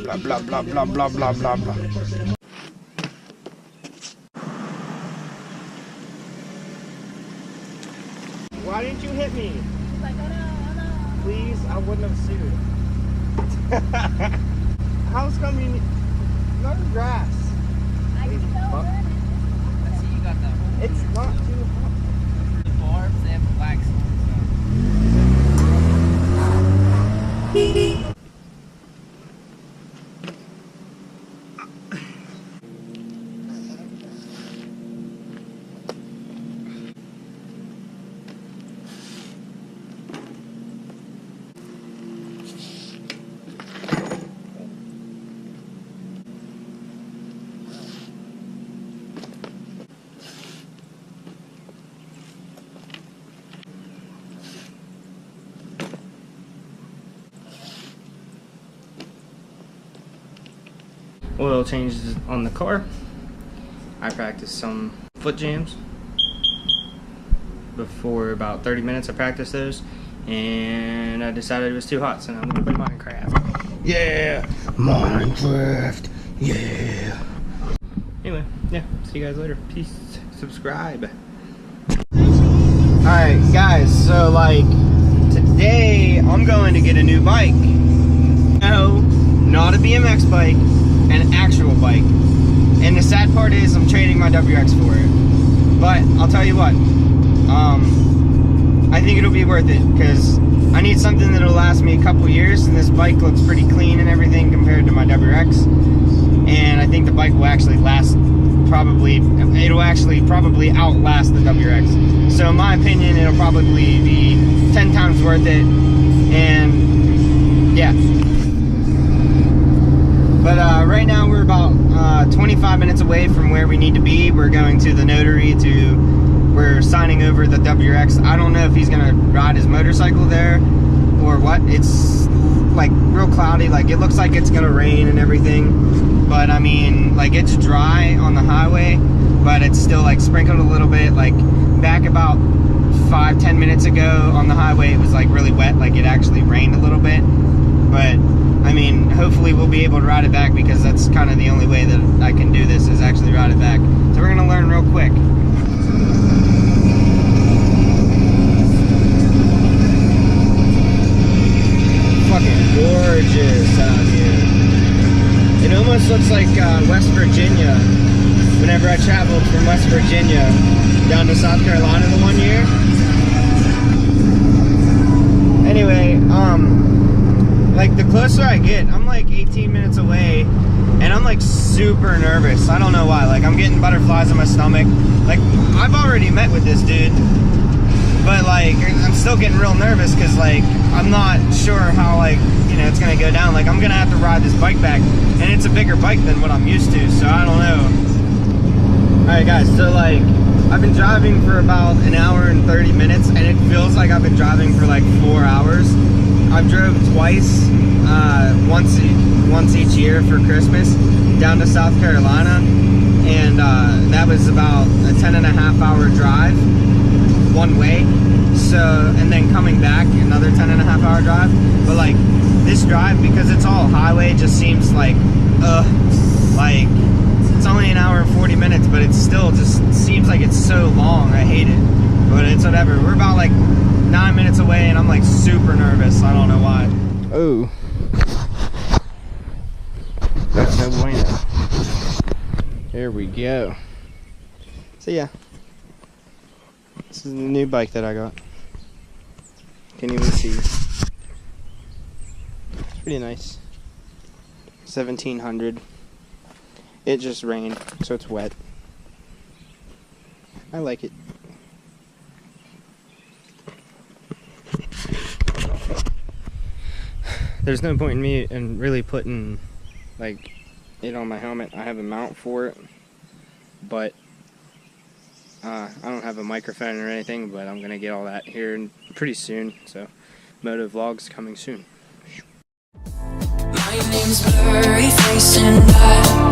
Blah blah blah blah blah blah blah blah. Why didn't you hit me? He's like, oh no. Please, I wouldn't have sued. How's come you need no grass? I can go burn it. I see you got that. It's not too hot. The barbs, they have black stones. Oil changes on the car. I practiced some foot jams before about 30 minutes. I practiced those and I decided it was too hot, so now I'm gonna play Minecraft. Yeah, Minecraft. Yeah. Anyway, yeah, see you guys later. Peace. Subscribe. Alright guys, so like today I'm going to get a new bike. No, not a BMX bike, an actual bike. And the sad part is I'm trading my WRX for it. But I'll tell you what, I think it'll be worth it because I need something that'll last me a couple years, and this bike looks pretty clean and everything compared to my WRX. And I think the bike will actually last it'll actually probably outlast the WRX. So in my opinion, it'll probably be 10 times worth it. And yeah. But right now we're about 25 minutes away from where we need to be. We're going to the notary we're signing over the WRX. I don't know if he's gonna ride his motorcycle there or what. It's like real cloudy, like it looks like it's gonna rain and everything. But I mean, like it's dry on the highway, but it's still like sprinkled a little bit. Like back about 5-10 minutes ago on the highway, it was like really wet, like it actually rained a little bit. But I mean, hopefully we'll be able to ride it back because that's kind of the only way that I can do this is actually ride it back. So we're gonna learn real quick. Fucking gorgeous out here. It almost looks like West Virginia. Whenever I traveled from West Virginia down to South Carolina the one year. Anyway, like the closer I get, I'm like 18 minutes away and I'm like super nervous. I don't know why. Like I'm getting butterflies in my stomach. Like I've already met with this dude, but like I'm still getting real nervous because like I'm not sure how like, you know, it's gonna go down. Like I'm gonna have to ride this bike back and it's a bigger bike than what I'm used to, so I don't know. Alright guys, so like I've been driving for about an hour and 30 minutes and it feels like I've been driving for like 4 hours. I've drove twice, once each year for Christmas down to South Carolina, and that was about a 10.5 hour drive one way. So, and then coming back another 10.5 hour drive. But like this drive, because it's all highway, just seems like it's only an hour and 40 minutes, but it still just seems like it's so long. I hate it, but it's whatever. We're about like 9 minutes away and I'm like super nervous. I don't know why. Oh, that's no bueno. There we go. So yeah, this is the new bike that I got. Can't even see. It's pretty nice. 1700. It just rained, so it's wet. I like it. There's no point in me really putting like it on my helmet. I have a mount for it, but I don't have a microphone or anything, but I'm gonna get all that here pretty soon. So moto vlogs coming soon. My name's blurry face and I